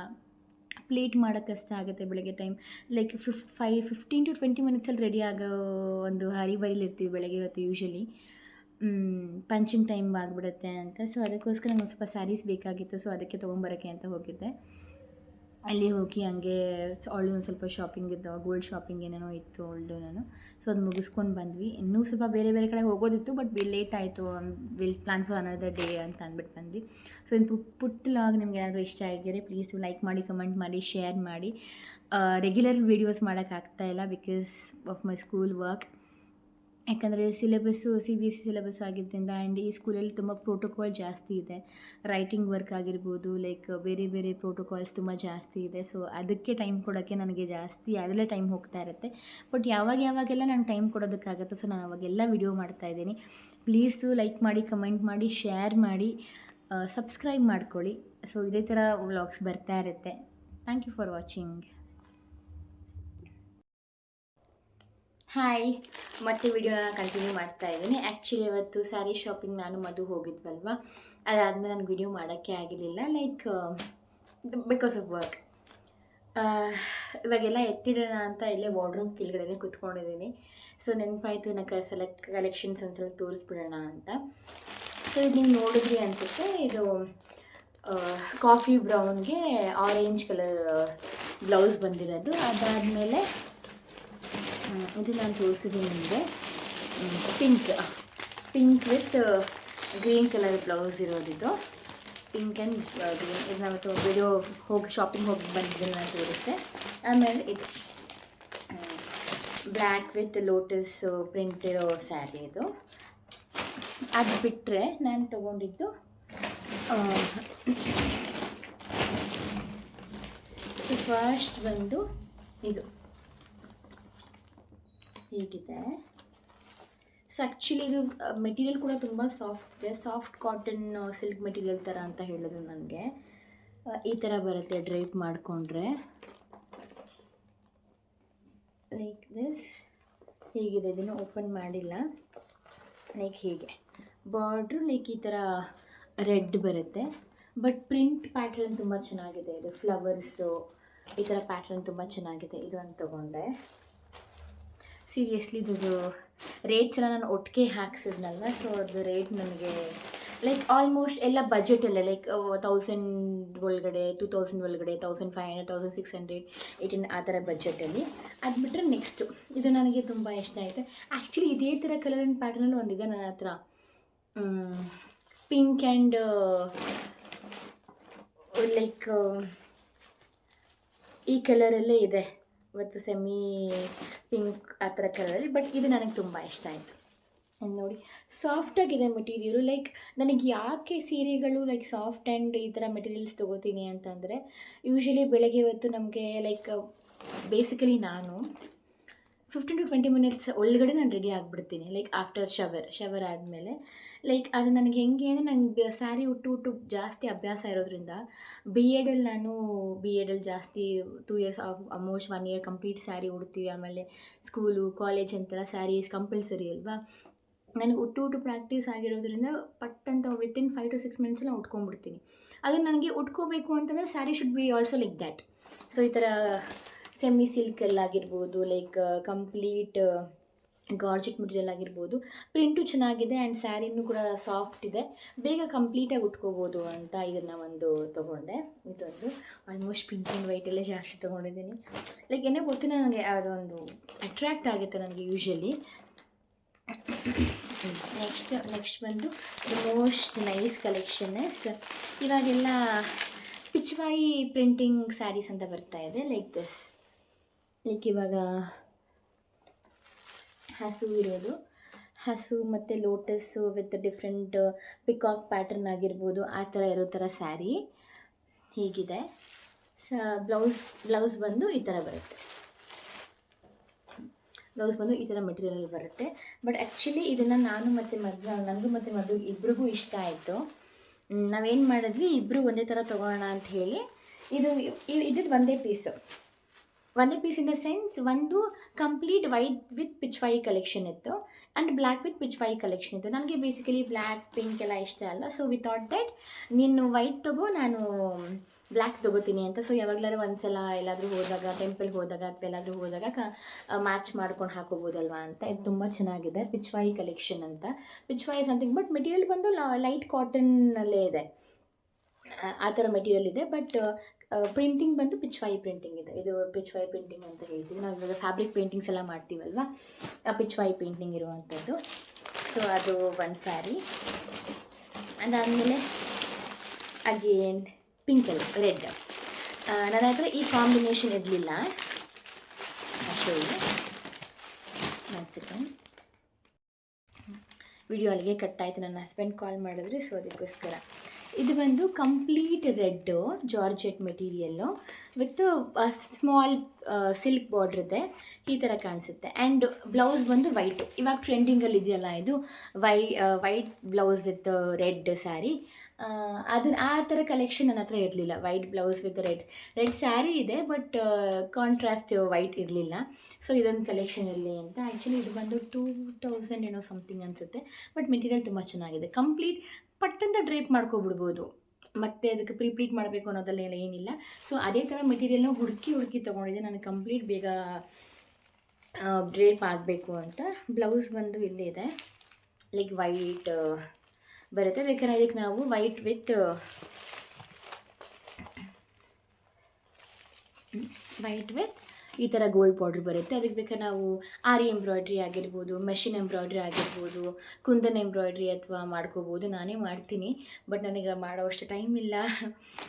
ಪ್ಲೇಟ್ ಮಾಡೋಕ್ಕೆ ಕಷ್ಟ ಆಗುತ್ತೆ ಬೆಳಗ್ಗೆ ಟೈಮ್. ಲೈಕ್ 15 to 20 ಮಿನಿಟ್ಸಲ್ಲಿ ರೆಡಿ ಆಗೋ ಒಂದು ಹರಿಬರಿಲಿರ್ತೀವಿ ಬೆಳಗ್ಗೆ ಹೊತ್ತು ಯೂಶ್ವಲಿ. ಪಂಚಿಂಗ್ ಟೈಮ್ ಆಗಿಬಿಡುತ್ತೆ ಅಂತ. ಸೊ ಅದಕ್ಕೋಸ್ಕರ ನಂಗೆ ಸ್ವಲ್ಪ ಸ್ಯಾರೀಸ್ ಬೇಕಾಗಿತ್ತು. ಸೊ ಅದಕ್ಕೆ ತೊಗೊಂಬರೋಕ್ಕೆ ಅಂತ ಹೋಗಿದ್ದೆ. ಅಲ್ಲಿ ಹೋಗಿ ಹಂಗೆ ಅವಳು ಒಂದು ಸ್ವಲ್ಪ ಶಾಪಿಂಗ್ ಇದ್ದು, ಗೋಲ್ಡ್ ಶಾಪಿಂಗ್ ಏನೇನೋ ಇತ್ತು ಅವಳದು. ನಾನು ಸೊ ಅದು ಮುಗಿಸ್ಕೊಂಡು ಬಂದ್ವಿ. ಇನ್ನೂ ಸ್ವಲ್ಪ ಬೇರೆ ಬೇರೆ ಕಡೆ ಹೋಗೋದಿತ್ತು, ಬಟ್ ಲೇಟ್ ಆಯಿತು. Will plan for another day ಅಂತ ಅಂದ್ಬಿಟ್ಟು ಬಂದ್ವಿ. ಸೊ ಇನ್ನು ಪುಟ್ಟ ಲಾಗ್ ನಿಮ್ಗೆ ಏನಾದರೂ ಇಷ್ಟ ಆಗಿದ್ದರೆ ಪ್ಲೀಸ್ ಲೈಕ್ ಮಾಡಿ, ಕಮೆಂಟ್ ಮಾಡಿ, ಶೇರ್ ಮಾಡಿ. ರೆಗ್ಯುಲರ್ ವೀಡಿಯೋಸ್ ಮಾಡೋಕ್ಕಾಗ್ತಾಯಿಲ್ಲ because of my school work. ಯಾಕಂದರೆ ಸಿಲೆಬಸ್ಸು CBSE ಸಿಲೆಬಸ್ ಆಗಿದ್ದರಿಂದ. ಆ್ಯಂಡ್ ಈ ಸ್ಕೂಲಲ್ಲಿ ತುಂಬ ಪ್ರೋಟೋಕಾಲ್ ಜಾಸ್ತಿ ಇದೆ. ರೈಟಿಂಗ್ ವರ್ಕ್ ಆಗಿರ್ಬೋದು, ಲೈಕ್ ಬೇರೆ ಬೇರೆ ಪ್ರೋಟೋಕಾಲ್ಸ್ ತುಂಬ ಜಾಸ್ತಿ ಇದೆ. ಸೊ ಅದಕ್ಕೆ ಟೈಮ್ ಕೊಡೋಕ್ಕೆ ನನಗೆ ಜಾಸ್ತಿ ಅದರಲ್ಲೇ ಟೈಮ್ ಹೋಗ್ತಾ ಇರುತ್ತೆ. ಬಟ್ ಯಾವಾಗೆಲ್ಲ ನಾನು ಟೈಮ್ ಕೊಡೋದಕ್ಕಾಗುತ್ತೆ. ಸೊ ನಾನು ಅವಾಗೆಲ್ಲ ವಿಡಿಯೋ ಮಾಡ್ತಾಯಿದ್ದೀನಿ. ಪ್ಲೀಸು ಲೈಕ್ ಮಾಡಿ, ಕಮೆಂಟ್ ಮಾಡಿ, ಶೇರ್ ಮಾಡಿ, ಸಬ್ಸ್ಕ್ರೈಬ್ ಮಾಡ್ಕೊಳ್ಳಿ. ಸೊ ಇದೇ ಥರ ವ್ಲಾಗ್ಸ್ ಬರ್ತಾ ಇರುತ್ತೆ. Thank you for watching. Hi, ಮತ್ತೆ ವಿಡಿಯೋನ ಕಂಟಿನ್ಯೂ ಮಾಡ್ತಾ ಇದ್ದೀನಿ. ಆ್ಯಕ್ಚುಲಿ ಇವತ್ತು ಸ್ಯಾರಿ ಶಾಪಿಂಗ್ ನಾನು ಮಧು ಹೋಗಿದ್ವಲ್ವ, ಅದಾದಮೇಲೆ ನನಗೆ ವಿಡಿಯೋ ಮಾಡೋಕ್ಕೆ ಆಗಿರಲಿಲ್ಲ. Like because of work. ಇವಾಗೆಲ್ಲ ಎತ್ತಿಡೋಣ ಅಂತ ಇಲ್ಲೇ ವಾರ್ಡ್ರೋಬ್ ಕೆಳಗಡೆ ಕೂತ್ಕೊಂಡಿದ್ದೀನಿ. ಸೊ ನೆನಪಾಯಿತು ನನಗೆ ಕಲೆಕ್ಷನ್ಸ್ ಒಂದ್ಸಲ ತೋರಿಸ್ಬಿಡೋಣ ಅಂತ. ಸೊ ಇದು ನೀವು ನೋಡಿದ್ರಿ ಅನ್ಸುತ್ತೆ. ಇದು ಕಾಫಿ ಬ್ರೌನ್ಗೆ ಆರೆಂಜ್ ಕಲರ್ ಬ್ಲೌಸ್ ಬಂದಿರೋದು. ಅದಾದಮೇಲೆ ಇದು ನಾನು ತೋರಿಸಿದ್ದೀನಿ ನಿಮಗೆ. Pink with green colour blouse ಇರೋದಿದು. Pink and green. ಇದು ನಾವು ವಿಡಿಯೋ ಶಾಪಿಂಗ್ ಹೋಗಿ ಬಂದಿದ್ದೀನಿ ನಾನು ತೋರಿಸ್ತೆ. ಆಮೇಲೆ ಇದು ಬ್ಲ್ಯಾಕ್ ವಿತ್ ಲೋಟಸ್ ಪ್ರಿಂಟ್ ಇರೋ ಸ್ಯಾರಿ ಇದು. ಅದು ಬಿಟ್ಟರೆ ನಾನು ತೊಗೊಂಡಿದ್ದು ಫಸ್ಟ್ ಬಂದು ಇದು ಹೀಗಿದೆ. ಸೊ ಆ್ಯಕ್ಚುಲಿ ಇದು ಮೆಟೀರಿಯಲ್ ಕೂಡ ತುಂಬ ಸಾಫ್ಟ್ ಇದೆ. ಸಾಫ್ಟ್ ಕಾಟನ್ ಸಿಲ್ಕ್ ಮೆಟೀರಿಯಲ್ ಥರ ಅಂತ ಹೇಳಿದ್ರು ನನಗೆ. ಈ ಥರ ಬರುತ್ತೆ ಡ್ರೈಪ್ ಮಾಡಿಕೊಂಡ್ರೆ. ಲೈಕ್ ದಿಸ್ ಹೀಗಿದೆ. ಇದನ್ನು ಓಪನ್ ಮಾಡಿಲ್ಲ. ಲೈಕ್ ಹೀಗೆ ಬಾರ್ಡ್ರು ಲೈಕ್ ಈ ಥರ ರೆಡ್ ಬರುತ್ತೆ. ಬಟ್ ಪ್ರಿಂಟ್ ಪ್ಯಾಟ್ರನ್ ತುಂಬ ಚೆನ್ನಾಗಿದೆ. ಇದು ಫ್ಲವರ್ಸು ಈ ಥರ ಪ್ಯಾಟ್ರನ್ ತುಂಬ ಚೆನ್ನಾಗಿದೆ. ಇದು ಅಂತ ತೊಗೊಂಡೆ. ಸೀರಿಯಸ್ಲಿ ಇದು ರೇಟ್ಸ್ ಎಲ್ಲ ನಾನು ಒಟ್ಟಿಗೆ ಹಾಕ್ಸಿದ್ನಲ್ವ. ಸೊ ಅದು ರೇಟ್ ನನಗೆ ಲೈಕ್ ಆಲ್ಮೋಸ್ಟ್ ಎಲ್ಲ ಬಜೆಟಲ್ಲೇ, ಲೈಕ್ 1000 ಒಳಗಡೆ, 2000 ಒಳಗಡೆ, 1500, 1600, 1800 ಆ ಥರ ಬಜೆಟಲ್ಲಿ. ಅದು ಬಿಟ್ಟರೆ ನೆಕ್ಸ್ಟು ಇದು ನನಗೆ ತುಂಬ ಇಷ್ಟ ಆಯಿತು. ಆ್ಯಕ್ಚುಲಿ ಇದೇ ಥರ ಕಲರ್ ಆ್ಯಂಡ್ ಪ್ಯಾಟರ್ನಲ್ಲಿ ಒಂದಿದೆ ನನ್ನ ಹತ್ರ. ಪಿಂಕ್ ಆ್ಯಂಡ್ ಲೈಕ್ ಈ ಕಲರಲ್ಲೇ ಇದೆ ಮತ್ತು ಸೆಮಿ ಪಿಂಕ್ ಆ ಥರ ಕಲರಲ್ಲಿ. ಬಟ್ ಇದು ನನಗೆ ತುಂಬ ಇಷ್ಟ ಆಯಿತು. ನೋಡಿ ಸಾಫ್ಟಾಗಿದೆ ಮೆಟೀರಿಯಲು. ಲೈಕ್ ನನಗೆ ಯಾಕೆ ಸೀರೆಗಳು ಲೈಕ್ ಸಾಫ್ಟ್ ಆ್ಯಂಡ್ ಈ ಥರ ಮೆಟೀರಿಯಲ್ಸ್ ತೊಗೋತೀನಿ ಅಂತಂದರೆ, ಯೂಶ್ವಲಿ ಬೆಳಗ್ಗೆ ಹೊತ್ತು ನಮಗೆ ಲೈಕ್ ಬೇಸಿಕಲಿ ನಾನು 15 to 20 ಮಿನಿಟ್ಸ್ ಒಳಗಡೆ ನಾನು ರೆಡಿ ಆಗಿಬಿಡ್ತೀನಿ. ಲೈಕ್ ಆಫ್ಟರ್ ಶವರ್ ಆದಮೇಲೆ ಲೈಕ್ ಅದು ನನಗೆ ಹೆಂಗೆ ಅಂದರೆ, ನನಗೆ ಸ್ಯಾರಿ ಉಟ್ಟು ಜಾಸ್ತಿ ಅಭ್ಯಾಸ ಇರೋದ್ರಿಂದ ಬಿ ಎಡಲ್ಲಿ ಜಾಸ್ತಿ 2 years almost 1 year complete sari ಉಡ್ತೀವಿ. ಆಮೇಲೆ ಸ್ಕೂಲು ಕಾಲೇಜ್ ಅಂತೆಲ್ಲ ಸ್ಯಾರೀಸ್ ಕಂಪಲ್ಸರಿ ಅಲ್ವಾ. ನನಗೆ ಉಟ್ಟು ಪ್ರಾಕ್ಟೀಸ್ ಆಗಿರೋದ್ರಿಂದ ಪಟ್ಟಂತ ವಿತಿನ್ 5 to 6 ಮಿನಿಟ್ಸ್ ನಾನು ಉಟ್ಕೊಂಡ್ಬಿಡ್ತೀನಿ. ಅದು ನನಗೆ ಉಟ್ಕೋಬೇಕು ಅಂತಂದರೆ sari should be also like that. So ಈ ಥರ ಸೆಮಿ ಸಿಲ್ಕಲ್ಲಾಗಿರ್ಬೋದು, ಲೈಕ್ ಕಂಪ್ಲೀಟ್ ಜಾರ್ಜೆಟ್ ಮೆಟೀರಿಯಲ್ ಆಗಿರ್ಬೋದು, ಪ್ರಿಂಟು ಚೆನ್ನಾಗಿದೆ ಆ್ಯಂಡ್ ಸ್ಯಾರಿನೂ ಕೂಡ ಸಾಫ್ಟ್ ಇದೆ, ಬೇಗ ಕಂಪ್ಲೀಟಾಗಿ ಉಟ್ಕೋಬೋದು ಅಂತ ಇದನ್ನು ಒಂದು ತೊಗೊಂಡೆ. ಇದೊಂದು ಆಲ್ಮೋಸ್ಟ್ ಪಿಂಕ್ ಆ್ಯಂಡ್ ವೈಟಲ್ಲೇ ಜಾಸ್ತಿ ತೊಗೊಂಡಿದ್ದೀನಿ. ಲೈಕ್ ಏನೇ ಗೊತ್ತಿಲ್ಲ, ನನಗೆ ಅದೊಂದು ಅಟ್ರ್ಯಾಕ್ಟ್ ಆಗುತ್ತೆ ನನಗೆ ಯೂಶ್ವಲಿ. ನೆಕ್ಸ್ಟ್ ಬಂದು ಮೋಸ್ಟ್ ನೈಸ್ ಕಲೆಕ್ಷನ್ಸ್. ಇವಾಗೆಲ್ಲ ಪಿಚ್ವಾಯಿ ಪ್ರಿಂಟಿಂಗ್ ಸ್ಯಾರೀಸ್ ಅಂತ ಬರ್ತಾ ಇದೆ. ಲೈಕ್ ದಿಸ್, ಲೈಕ್ ಇವಾಗ ಹಸು ಇರೋದು ಹಸು ಮತ್ತು lotus with different peacock pattern ಆಗಿರ್ಬೋದು, ಆ ಥರ ಇರೋ ಥರ ಸ್ಯಾರಿ ಹೀಗಿದೆ. ಬ್ಲೌಸ್ ಬಂದು ಈ ಥರ ಬರುತ್ತೆ. ಬ್ಲೌಸ್ ಬಂದು ಈ ಥರ ಮೆಟೀರಿಯಲ್ ಬರುತ್ತೆ. ಬಟ್ ಆ್ಯಕ್ಚುಲಿ ಇದನ್ನು ನಾನು ಮತ್ತು ನನಗೂ ಮತ್ತು ಮಧು ಇಬ್ರಿಗೂ ಇಷ್ಟ ಆಯಿತು. ನಾವೇನು ಮಾಡಿದ್ವಿ, ಇಬ್ಬರು ಒಂದೇ ಥರ ತೊಗೊಳ್ಳೋಣ ಅಂತ ಹೇಳಿ ಇದ್ದಿದ್ದು ಒಂದೇ ಪೀಸ್ ಇನ್ ದ ಸೆನ್ಸ್, ಒಂದು complete white with Pichwai collection ಇತ್ತು and black with Pichwai collection ಇತ್ತು. ನನಗೆ ಬೇಸಿಕಲಿ ಬ್ಲ್ಯಾಕ್ ಪಿಂಕ್ ಎಲ್ಲ ಇಷ್ಟ ಅಲ್ಲ. ಸೊ ವಿ ಥಾಟ್ ದ್ಯಾಟ್ ನೀನು ವೈಟ್ ತೊಗೋ, ನಾನು ಬ್ಲ್ಯಾಕ್ ತೊಗೋತೀನಿ ಅಂತ. ಸೊ ಯಾವಾಗಲಾದ್ರೂ ಒಂದ್ಸಲ ಎಲ್ಲಾದರೂ ಹೋದಾಗ, ಟೆಂಪಲ್ಗೆ ಹೋದಾಗ ಅಥವಾ ಎಲ್ಲಾದರೂ ಹೋದಾಗ ಮ್ಯಾಚ್ ಮಾಡ್ಕೊಂಡು ಹಾಕೋಬೋದಲ್ವಾ ಅಂತ. ಇದು ತುಂಬ ಚೆನ್ನಾಗಿದೆ, ಪಿಚ್ವಾಯಿ ಕಲೆಕ್ಷನ್ ಅಂತ. ಪಿಚ್ವಾಯಿ ಸಮಥಿಂಗ್, ಬಟ್ ಮೆಟೀರಿಯಲ್ ಬಂದು ಲೈಟ್ ಕಾಟನ್ನಲ್ಲೇ ಇದೆ, ಆ ಥರ ಮೆಟೀರಿಯಲ್ ಇದೆ. ಬಟ್ ಪ್ರಿಂಟಿಂಗ್ ಬಂದು ಪಿಚ್ವಾಯಿ ಪ್ರಿಂಟಿಂಗ್ ಇದೆ. ಇದು ಪಿಚ್ವಾಯಿ ಪ್ರಿಂಟಿಂಗ್ ಅಂತ ಹೇಳ್ತೀವಿ ನಾವು. ಇವಾಗ ಫ್ಯಾಬ್ರಿಕ್ ಪೇಂಟಿಂಗ್ಸ್ ಎಲ್ಲ ಮಾಡ್ತೀವಲ್ವ, ಪಿಚ್ವಾಯಿ ಪೇಂಟಿಂಗ್ ಇರುವಂಥದ್ದು. ಸೊ ಅದು ಒಂದು ಸ್ಯಾರಿ. ಅದಾದಮೇಲೆ ಅಗೇನ್ ಪಿಂಕಲ್ಲಿ ರೆಡ್. ನನ್ನ ಹತ್ರ ಈ ಕಾಂಬಿನೇಷನ್ ಇರಲಿಲ್ಲ. ಅಷ್ಟೇ ಸೆಕೆಂಡ್ ವಿಡಿಯೋ ಅಲ್ಲಿಗೆ ಕಟ್ಟಾಯಿತು. ನನ್ನ ಹಸ್ಬೆಂಡ್ ಕಾಲ್ ಮಾಡಿದ್ರು, ಸೊ ಅದಕ್ಕೋಸ್ಕರ. ಇದು ಬಂದು complete red georgette material with small silk border ಇದೆ, ಈ ಥರ ಕಾಣಿಸುತ್ತೆ. ಆ್ಯಂಡ್ ಬ್ಲೌಸ್ ಬಂದು ವೈಟು. ಇವಾಗ ಟ್ರೆಂಡಿಂಗಲ್ಲಿ ಇದೆಯಲ್ಲ ಇದು white blouse with red sari. ಆ ಥರ ಕಲೆಕ್ಷನ್ ನನ್ನ ಹತ್ರ ಇರಲಿಲ್ಲ. White blouse with red sari ಇದೆ, ಬಟ್ ಕಾಂಟ್ರಾಸ್ಟ್ ವೈಟ್ ಇರಲಿಲ್ಲ. ಸೊ ಇದೊಂದು ಕಲೆಕ್ಷನ್ ಇರಲಿ ಅಂತ. ಆ್ಯಕ್ಚುಲಿ ಇದು ಬಂದು 2000 ಏನೋ ಸಮಥಿಂಗ್ ಅನಿಸುತ್ತೆ. ಬಟ್ ಮೆಟೀರಿಯಲ್ ತುಂಬ ಚೆನ್ನಾಗಿದೆ. ಕಂಪ್ಲೀಟ್ ಪಟ್ಟಂತ ಡ್ರೇಪ್ ಮಾಡ್ಕೊಬಿಡ್ಬೋದು, ಮತ್ತು ಅದಕ್ಕೆ ಪ್ರೀಪ್ಲೀಟ್ ಮಾಡಬೇಕು ಅನ್ನೋದೆಲ್ಲ ಏನಿಲ್ಲ. ಸೊ ಅದೇ ಥರ ಮೆಟೀರಿಯಲ್ನ ಹುಡುಕಿ ತೊಗೊಂಡಿದ್ದೆ ನನಗೆ ಕಂಪ್ಲೀಟ್ ಬೇಗ ಡ್ರೇಪ್ ಆಗಬೇಕು ಅಂತ. ಬ್ಲೌಸ್ ಬಂದು ಇಲ್ಲೇ ಇದೆ, ಲೈಕ್ ವೈಟ್ ಬರುತ್ತೆ. ಬೇಕಾದ್ರೆ ಅದಕ್ಕೆ ನಾವು ವೈಟ್ ವಿತ್ ಈ ಥರ ಗೋಲ್ಡ್ ಬಾರ್ಡ್ರ್ ಬರುತ್ತೆ. ಅದಕ್ಕೆ ಬೇಕಾದ್ರೆ ನಾವು ಆರಿ ಎಂಬ್ರಾಯ್ಡ್ರಿ ಆಗಿರ್ಬೋದು, ಮೆಷಿನ್ ಎಂಬ್ರಾಯ್ಡ್ರಿ ಆಗಿರ್ಬೋದು, ಕುಂದನ್ ಎಂಬ್ರಾಯ್ಡ್ರಿ ಅಥವಾ ಮಾಡ್ಕೋಬೋದು. ನಾನೇ ಮಾಡ್ತೀನಿ, ಬಟ್ ನನಗೆ ಮಾಡೋವಷ್ಟು ಟೈಮ್ ಇಲ್ಲ.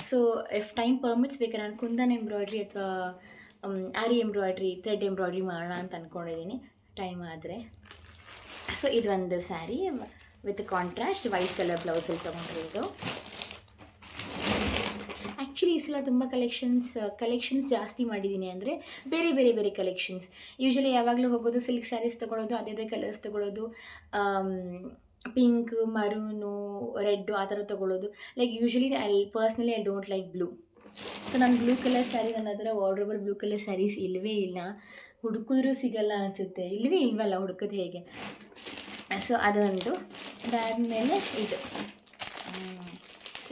ಸೊ ಇಫ್ ಟೈಮ್ ಪರ್ಮಿಟ್ಸ್ ಬೇಕಾದ್ರೆ ನಾನು ಕುಂದನ್ ಎಂಬ್ರಾಯ್ಡ್ರಿ ಅಥವಾ ಆರಿ ಎಂಬ್ರಾಯ್ಡ್ರಿ, ಥ್ರೆಡ್ ಎಂಬ್ರಾಯ್ಡ್ರಿ ಮಾಡೋಣ ಅಂತ ಅಂದ್ಕೊಂಡಿದ್ದೀನಿ, ಟೈಮ್ ಆದರೆ. ಸೊ ಇದೊಂದು sari with contrast white colour ಬ್ಲೌಸಲ್ಲಿ ತೊಗೊಂಡಿರೋದು. ಆ್ಯಕ್ಚುಲಿ ಈ ಸಲ ತುಂಬ ಕಲೆಕ್ಷನ್ಸ್ ಜಾಸ್ತಿ ಮಾಡಿದ್ದೀನಿ. ಅಂದರೆ ಬೇರೆ ಕಲೆಕ್ಷನ್ಸ್. ಯೂಶ್ವಲಿ ಯಾವಾಗಲೂ ಹೋಗೋದು ಸಿಲ್ಕ್ ಸ್ಯಾರೀಸ್ ತೊಗೊಳೋದು, ಅದೇ ಕಲರ್ಸ್ ತೊಗೊಳೋದು, ಪಿಂಕ್, ಮರೂನು, ರೆಡ್ಡು ಆ ಥರ ತೊಗೊಳೋದು. Like usually personally I don't like blue. So ನಾನು ಬ್ಲೂ ಕಲರ್ ಸ್ಯಾರಿ, ನನ್ನ ಹತ್ರ ವಾರ್ಡ್ರೋಬಲ್ ಬ್ಲೂ ಕಲರ್ ಸ್ಯಾರೀಸ್ ಇಲ್ಲವೇ ಇಲ್ಲ. ಹುಡುಕಿದ್ರೂ ಸಿಗಲ್ಲ ಅನಿಸುತ್ತೆ. ಇಲ್ವಲ್ಲ, ಹುಡುಕೋದು ಹೇಗೆ. ಸೊ ಅದೊಂದು. ಅದಾದಮೇಲೆ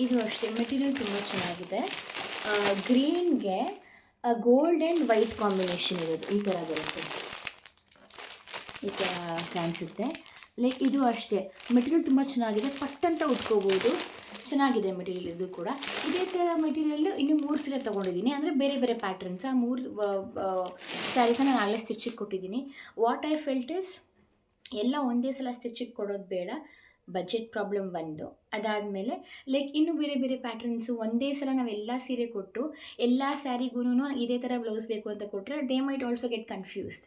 ಇದು ಅಷ್ಟೇ, ಮೆಟೀರಿಯಲ್ ತುಂಬ ಚೆನ್ನಾಗಿದೆ. ಗ್ರೀನ್ಗೆ ಗೋಲ್ಡ್ ಆ್ಯಂಡ್ ವೈಟ್ ಕಾಂಬಿನೇಷನ್ ಇರೋದು, ಈ ಥರ ಬರುತ್ತೆ, ಈ ಥರ ಕಾಣಿಸುತ್ತೆ. ಲೈಕ್ ಇದು ಅಷ್ಟೇ, ಮೆಟೀರಿಯಲ್ ತುಂಬ ಚೆನ್ನಾಗಿದೆ, ಪಟ್ಟಂತ ಉಟ್ಕೋಬೋದು. ಚೆನ್ನಾಗಿದೆ ಮೆಟೀರಿಯಲ್ ಇದು ಕೂಡ. ಇದೇ ಥರ ಮೆಟೀರಿಯಲ್ಲು ಇನ್ನೂ 3 ಸೀರೆ ತೊಗೊಂಡಿದ್ದೀನಿ. ಅಂದರೆ ಬೇರೆ ಪ್ಯಾಟ್ರನ್ಸ್. ಆ 3 ಸ್ಯಾರೀಸನ್ನ ನಾನು ಆಗಲೇ ಸ್ಟಿಚಿಗೆ ಕೊಟ್ಟಿದ್ದೀನಿ. ವಾಟ್ ಐ ಫೆಲ್ಟ್ ಇಸ್, ಎಲ್ಲ ಒಂದೇ ಸಲ ಸ್ಟಿಚಿಗೆ ಕೊಡೋದು ಬೇಡ, ಬಜೆಟ್ ಪ್ರಾಬ್ಲಮ್ ಒಂದು. ಅದಾದಮೇಲೆ ಲೈಕ್ ಇನ್ನೂ ಬೇರೆ ಪ್ಯಾಟ್ರನ್ಸು ಒಂದೇ ಸಲ ನಾವೆಲ್ಲ ಸೀರೆ ಕೊಟ್ಟು ಎಲ್ಲ ಸ್ಯಾರಿಗೂ ಇದೇ ಥರ ಬ್ಲೌಸ್ ಬೇಕು ಅಂತ ಕೊಟ್ಟರೆ they might also get confused.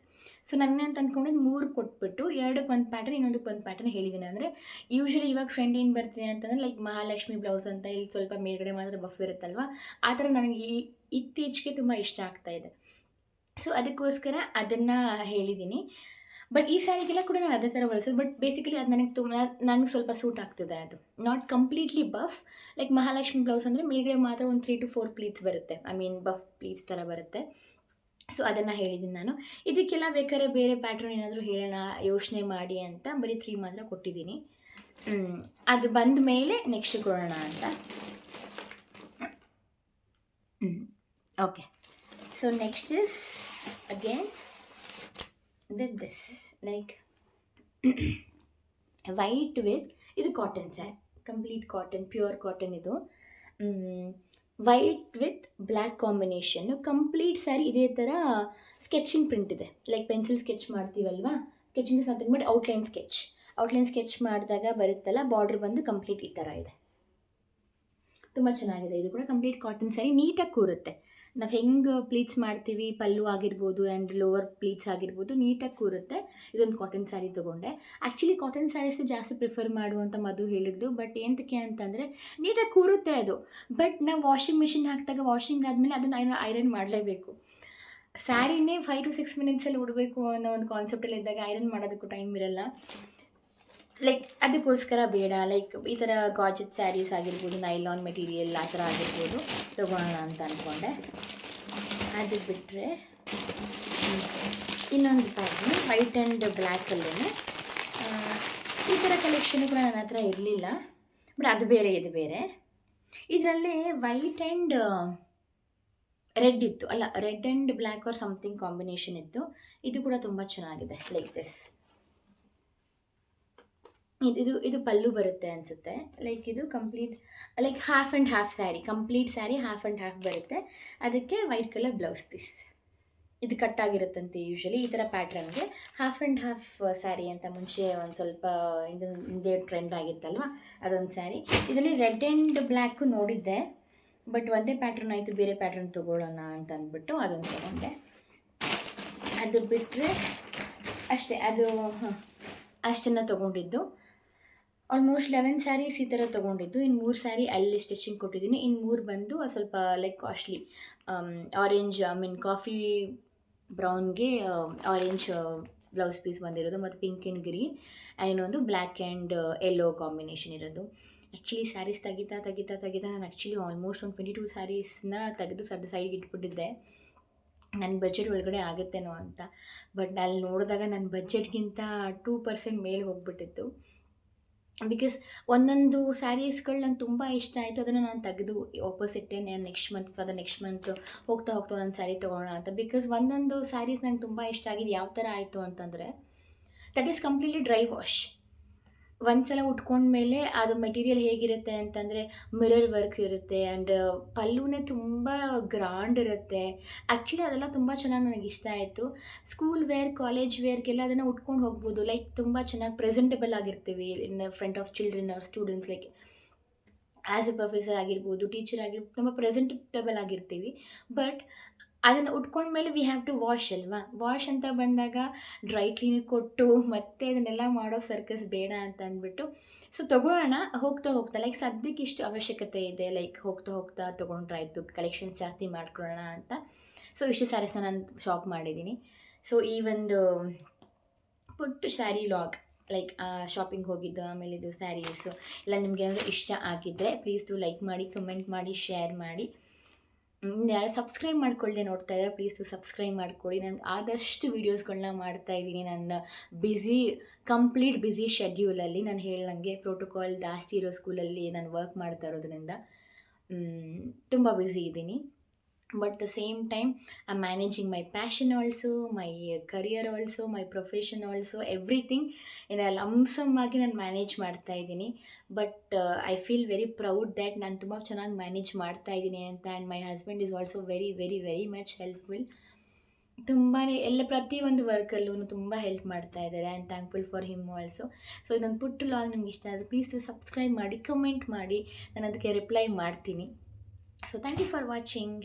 So ಅಂತ ಅಂದ್ಕೊಂಡಿದ್ದು 3 ಕೊಟ್ಬಿಟ್ಟು 2ಕ್ಕೆ ಒಂದು ಪ್ಯಾಟರ್ನ್, ಇನ್ನೊಂದಕ್ಕೆ ಒಂದು ಪ್ಯಾಟರ್ನ್ ಹೇಳಿದ್ದೀನಿ. ಅಂದರೆ ಯೂಶ್ವಲಿ ಇವಾಗ ಟ್ರೆಂಡ್ ಏನು ಬರ್ತಿದೆ ಅಂತಂದರೆ ಲೈಕ್ ಮಹಾಲಕ್ಷ್ಮಿ ಬ್ಲೌಸ್ ಅಂತ, ಇಲ್ಲಿ ಸ್ವಲ್ಪ ಮೇಲ್ಗಡೆ ಮಾತ್ರ ಬಫ್ ಇರುತ್ತಲ್ವ, ಆ ಥರ ನನಗೆ ಇತ್ತೀಚೆಗೆ ತುಂಬ ಇಷ್ಟ ಆಗ್ತಾಯಿದೆ. ಸೊ ಅದಕ್ಕೋಸ್ಕರ ಅದನ್ನು ಹೇಳಿದ್ದೀನಿ. ಬಟ್ ಈ ಸ್ಯಾರಿಗೆಲ್ಲ ಕೂಡ ನಾನು ಅದೇ ಥರ ಹೊಲಿಸೋದು. ಬಟ್ ಬೇಸಿಕಲಿ ಅದು ನನಗೆ ಸ್ವಲ್ಪ ಸೂಟ್ ಆಗ್ತದೆ. ಅದು not completely buff. Like Mahalakshmi blouse ಅಂದರೆ ಮೇಲ್ಗಡೆ ಮಾತ್ರ ಒಂದು 3 to 4 ಪ್ಲೀಟ್ಸ್ ಬರುತ್ತೆ, ಐ ಮೀನ್ ಬಫ್ ಪ್ಲೀಟ್ಸ್ ಥರ ಬರುತ್ತೆ. ಸೊ ಅದನ್ನು ಹೇಳಿದ್ದೀನಿ ನಾನು. ಇದಕ್ಕೆಲ್ಲ ಬೇಕಾದ್ರೆ ಬೇರೆ ಪ್ಯಾಟ್ರನ್ ಏನಾದರೂ ಹೇಳೋಣ ಯೋಚನೆ ಮಾಡಿ ಅಂತ ಬರೀ 3 ಮಾತ್ರ ಕೊಟ್ಟಿದ್ದೀನಿ. ಅದು ಬಂದ ಮೇಲೆ ನೆಕ್ಸ್ಟ್ ಕೊಡೋಣ ಅಂತ. Okay, so next is again with this, like white with ಇದು cotton sari, complete cotton, pure cotton. ಇದು white with black combination, complete sari ಇದೇ ಥರ ಸ್ಕೆಚಿಂಗ್ ಪ್ರಿಂಟ್ ಇದೆ. ಲೈಕ್ ಪೆನ್ಸಿಲ್ ಸ್ಕೆಚ್ ಮಾಡ್ತೀವಲ್ವಾ, sketching something but outline sketch ಮಾಡಿದಾಗ ಬರುತ್ತಲ್ಲ, ಬಾರ್ಡ್ರ್ ಬಂದು complete ಈ ಥರ ಇದೆ. ತುಂಬ ಚೆನ್ನಾಗಿದೆ. ಇದು ಕೂಡ ಕಂಪ್ಲೀಟ್ ಕಾಟನ್ ಸ್ಯಾರಿ, ನೀಟಾಗಿ ಕೂರುತ್ತೆ. ನಾವು ಹೆಂಗೆ ಪ್ಲೀಟ್ಸ್ ಮಾಡ್ತೀವಿ, ಪಲ್ಲು ಆಗಿರ್ಬೋದು ಆ್ಯಂಡ್ ಲೋವರ್ ಪ್ಲೀಟ್ಸ್ ಆಗಿರ್ಬೋದು, ನೀಟಾಗಿ ಕೂರುತ್ತೆ. ಇದೊಂದು ಕಾಟನ್ ಸ್ಯಾರಿ ತೊಗೊಂಡೆ. ಆ್ಯಕ್ಚುಲಿ ಕಾಟನ್ ಸ್ಯಾರೀಸ್ ಜಾಸ್ತಿ ಪ್ರಿಫರ್ ಮಾಡುವಂಥ ಮಧು ಹೇಳಿದ್ದು. ಬಟ್ ಏನಕ್ಕೆ ಅಂತಂದರೆ ನೀಟಾಗಿ ಕೂರುತ್ತೆ ಅದು. ಬಟ್ ನಾವು ವಾಷಿಂಗ್ ಮಿಷಿನ್ ಹಾಕಿದಾಗ ವಾಷಿಂಗ್ ಆದಮೇಲೆ ಅದನ್ನು ಐರನ್ ಮಾಡಲೇಬೇಕು. ಸ್ಯಾರಿನೇ 5 to 6 ಮಿನಿಟ್ಸಲ್ಲಿ ಉಡಬೇಕು ಅನ್ನೋ ಒಂದು ಕಾನ್ಸೆಪ್ಟಲ್ಲಿ ಇದ್ದಾಗ ಐರನ್ ಮಾಡೋದಕ್ಕೂ ಟೈಮ್ ಇರಲ್ಲ. ಲೈಕ್ ಅದಕ್ಕೋಸ್ಕರ ಬೇಡ. ಲೈಕ್ ಈ ಥರ ಗಾರ್ಜೆಟ್ ಸ್ಯಾರೀಸ್ ಆಗಿರ್ಬೋದು, ನೈಲಾನ್ ಮೆಟೀರಿಯಲ್ ಆ ಥರ ಆಗಿರ್ಬೋದು ತೊಗೊಳ್ಳೋಣ ಅಂತ ಅಂದ್ಕೊಂಡೆ. ಅದು ಬಿಟ್ಟರೆ ಇನ್ನೊಂದು ಪ್ಯಾಟ್ರನ್ ವೈಟ್ ಆ್ಯಂಡ್ ಬ್ಲ್ಯಾಕಲ್ಲೇ ಈ ಥರ ಕಲೆಕ್ಷನ್ ಕೂಡ ನನ್ನ ಹತ್ರ ಇರಲಿಲ್ಲ. ಬಟ್ ಅದು ಬೇರೆ ಇದು ಬೇರೆ. ಇದರಲ್ಲಿ ವೈಟ್ ಆ್ಯಂಡ್ ರೆಡ್ ಇತ್ತು, ಅಲ್ಲ red and black or something combination ಇತ್ತು. ಇದು ಕೂಡ ತುಂಬ ಚೆನ್ನಾಗಿದೆ. Like this. ಇದು ಪಲ್ಲು ಬರುತ್ತೆ ಅನಿಸುತ್ತೆ. ಲೈಕ್ ಇದು complete like half and half sari, complete sari half and half ಬರುತ್ತೆ. ಅದಕ್ಕೆ ವೈಟ್ ಕಲರ್ ಬ್ಲೌಸ್ ಪೀಸ್. ಇದು ಕಟ್ಟಾಗಿರುತ್ತಂತೆ ಯೂಶ್ವಲಿ ಈ ಥರ ಪ್ಯಾಟ್ರನ್ಗೆ. ಹಾಫ್ ಆ್ಯಂಡ್ ಹಾಫ್ ಸ್ಯಾರಿ ಅಂತ ಮುಂಚೆ ಒಂದು ಸ್ವಲ್ಪ ಹಿಂದೆ ಟ್ರೆಂಡ್ ಆಗಿತ್ತಲ್ವ, ಅದೊಂದು ಸ್ಯಾರಿ. ಇದರಲ್ಲಿ ರೆಡ್ ಆ್ಯಂಡ್ ಬ್ಲ್ಯಾಕು ನೋಡಿದ್ದೆ, ಬಟ್ ಒಂದೇ ಪ್ಯಾಟ್ರನ್ ಆಯಿತು, ಬೇರೆ ಪ್ಯಾಟ್ರನ್ ತೊಗೊಳ್ಳೋಣ ಅಂತ ಅಂದ್ಬಿಟ್ಟು ಅದೊಂದು ತೊಗೊಂಡೆ. ಅದು ಬಿಟ್ಟರೆ ಅಷ್ಟೇ, ಅದು ಅಷ್ಟನ್ನು ತೊಗೊಂಡಿದ್ದು. ಆಲ್ಮೋಸ್ಟ್ 11 ಸ್ಯಾರೀಸ್ ಈ ಥರ ತೊಗೊಂಡಿದ್ದು. ಇನ್ನು 3 ಸ್ಯಾರಿ ಅಲ್ಲಿ ಸ್ಟಿಚಿಂಗ್ ಕೊಟ್ಟಿದ್ದೀನಿ. ಇನ್ನು 3 ಬಂದು ಸ್ವಲ್ಪ ಲೈಕ್ ಕಾಸ್ಟ್ಲಿ, ಆರೆಂಜ್ ಕಾಫಿ ಬ್ರೌನ್ಗೆ ಆರೆಂಜ್ ಬ್ಲೌಸ್ ಪೀಸ್ ಬಂದಿರೋದು, ಮತ್ತು ಪಿಂಕ್ ಆ್ಯಂಡ್ ಗ್ರೀನ್, ಇನ್ನೊಂದು ಬ್ಲ್ಯಾಕ್ ಆ್ಯಂಡ್ ಯೆಲ್ಲೋ ಕಾಂಬಿನೇಷನ್ ಇರೋದು. ಆ್ಯಕ್ಚುಲಿ ಸ್ಯಾರೀಸ್ ತೆಗಿತಾ ನಾನು ಆ್ಯಕ್ಚುಲಿ ಆಲ್ಮೋಸ್ಟ್ ಒಂದು 22 ಸ್ಯಾರೀಸ್ನ ತೆಗೆದು ಸೈಡ್ಗೆ ಇಟ್ಬಿಟ್ಟಿದ್ದೆ, ನನ್ನ ಬಜೆಟ್ ಒಳಗಡೆ ಆಗುತ್ತೇನೋ ಅಂತ. ಬಟ್ ಅಲ್ಲಿ ನೋಡಿದಾಗ ನನ್ನ ಬಜೆಟ್ಗಿಂತ 2% ಮೇಲೆ ಹೋಗ್ಬಿಟ್ಟಿತ್ತು. ಬಿಕಾಸ್ ಒಂದೊಂದು ಸ್ಯಾರೀಸ್ಗಳು ನಂಗೆ ತುಂಬ ಇಷ್ಟ ಆಯಿತು. ಅದನ್ನು ನಾನು ತೆಗೆದು ವಾಪಸ್ ಇಟ್ಟೆ. ನಾನು ನೆಕ್ಸ್ಟ್ ಮಂತ್ ಹೋಗ್ತಾ ಒಂದೊಂದು ಸ್ಯಾರಿ ತೊಗೊಳ್ಳೋಣ ಅಂತ. ಬಿಕಾಸ್ ಒಂದೊಂದು ಸ್ಯಾರೀಸ್ ನಂಗೆ ತುಂಬ ಇಷ್ಟ ಆಗಿದ್ದು ಯಾವ ಥರ ಆಯಿತು ಅಂತಂದರೆ, that is completely dry wash. ಒಂದು ಸಲ ಉಟ್ಕೊಂಡ್ಮೇಲೆ ಅದು ಮೆಟೀರಿಯಲ್ ಹೇಗಿರುತ್ತೆ ಅಂತಂದರೆ ಮಿರರ್ ವರ್ಕ್ ಇರುತ್ತೆ ಆ್ಯಂಡ್ ಪಲ್ಲುನೇ ತುಂಬ ಗ್ರಾಂಡ್ ಇರುತ್ತೆ. ಆ್ಯಕ್ಚುಲಿ ಅದೆಲ್ಲ ತುಂಬ ಚೆನ್ನಾಗಿ ನನಗೆ ಇಷ್ಟ ಆಯಿತು. ಸ್ಕೂಲ್ ವೇರ್, ಕಾಲೇಜ್ ವೇರ್ಗೆಲ್ಲ ಅದನ್ನು ಉಟ್ಕೊಂಡು ಹೋಗ್ಬೋದು. ಲೈಕ್ ತುಂಬ ಚೆನ್ನಾಗಿ ಪ್ರೆಸೆಂಟೇಬಲ್ ಆಗಿರ್ತೀವಿ in front of children are students. Like as A professor ಆಗಿರ್ಬೋದು, ಟೀಚರ್ ಆಗಿರ್ಬೋದು, ತುಂಬ ಪ್ರೆಸೆಂಟೇಬಲ್ ಆಗಿರ್ತೀವಿ. ಬಟ್ ಅದನ್ನು ಉಟ್ಕೊಂಡ್ಮೇಲೆ ವಿ ಹ್ಯಾವ್ ಟು ವಾಶ್ ಅಲ್ವಾ. ವಾಶ್ ಅಂತ ಬಂದಾಗ ಡ್ರೈ ಕ್ಲೀನಿಗೆ ಕೊಟ್ಟು ಮತ್ತೆ ಅದನ್ನೆಲ್ಲ ಮಾಡೋ ಸರ್ಕಸ್ ಬೇಡ ಅಂತ ಅಂದ್ಬಿಟ್ಟು ತೊಗೊಳ್ಳೋಣ ಹೋಗ್ತಾ ಲೈಕ್ ಸದ್ಯಕ್ಕೆ ಇಷ್ಟು ಅವಶ್ಯಕತೆ ಇದೆ, ಲೈಕ್ ಹೋಗ್ತಾ ತೊಗೊಂಡ್ರಾಯ್ತು, ಕಲೆಕ್ಷನ್ಸ್ ಜಾಸ್ತಿ ಮಾಡ್ಕೊಳ್ಳೋಣ ಅಂತ. ಇಷ್ಟು ಸ್ಯಾರೀಸ್ನ ನಾನು ಶಾಪ್ ಮಾಡಿದ್ದೀನಿ. ಈ ಒಂದು ಪುಟ್ಟು ಸ್ಯಾರಿ ಲಾಗ್, ಲೈಕ್ ಶಾಪಿಂಗ್ ಹೋಗಿದ್ದು, ಆಮೇಲೆ ಇದು ಸ್ಯಾರೀಸು ಎಲ್ಲ ನಿಮ್ಗೆ ಏನಾದರೂ ಇಷ್ಟ ಆಗಿದ್ದರೆ ಪ್ಲೀಸ್ ಲೈಕ್ ಮಾಡಿ, ಕಮೆಂಟ್ ಮಾಡಿ, ಶೇರ್ ಮಾಡಿ. ಯಾರು ಸಬ್ಸ್ಕ್ರೈಬ್ ಮಾಡ್ಕೊಳ್ಳದೆ ನೋಡ್ತಾ ಇದ್ದಾರೆ ಪ್ಲೀಸ್ ಸಬ್ಸ್ಕ್ರೈಬ್ ಮಾಡ್ಕೊಳ್ಳಿ. ನಾನು ಆದಷ್ಟು ವೀಡಿಯೋಸ್ಗಳನ್ನ ಮಾಡ್ತಾಯಿದ್ದೀನಿ. ನನ್ನ ಕಂಪ್ಲೀಟ್ ಬ್ಯುಸಿ ಶೆಡ್ಯೂಲಲ್ಲಿ. ನಾನು ಹೇಳ್ದಂಗೆ ಪ್ರೋಟೋಕಾಲ್ ಜಾಸ್ತಿ ಇರೋ ಸ್ಕೂಲಲ್ಲಿ ನಾನು ವರ್ಕ್ ಮಾಡ್ತಾ ಇರೋದ್ರಿಂದ ತುಂಬ ಬ್ಯುಸಿ ಇದ್ದೀನಿ. But the same time I managing my passion also, my career also, my profession also, everything ಆಗಿ ನಾನು ಮ್ಯಾನೇಜ್ ಮಾಡ್ತಾ ಇದ್ದೀನಿ. But I feel very proud that ನಾನು ತುಂಬ ಚೆನ್ನಾಗಿ ಮ್ಯಾನೇಜ್ ಮಾಡ್ತಾ ಇದ್ದೀನಿ ಅಂತ. And my husband is also very very very much helpful. ತುಂಬಾ ಪ್ರತಿಯೊಂದು ವರ್ಕಲ್ಲೂ ತುಂಬ ಹೆಲ್ಪ್ ಮಾಡ್ತಾ ಇದ್ದಾರೆ. I am thankful for him also. ಇದೊಂದು ಪುಟ್ಟು ಲಾಗ್ ನಿಮ್ಗೆ ಇಷ್ಟ ಆದರೆ ಪ್ಲೀಸ್ ಸಬ್ಸ್ಕ್ರೈಬ್ ಮಾಡಿ, ಕಮೆಂಟ್ ಮಾಡಿ, ನಾನು ಅದಕ್ಕೆ ರಿಪ್ಲೈ ಮಾಡ್ತೀನಿ. Thank you for watching.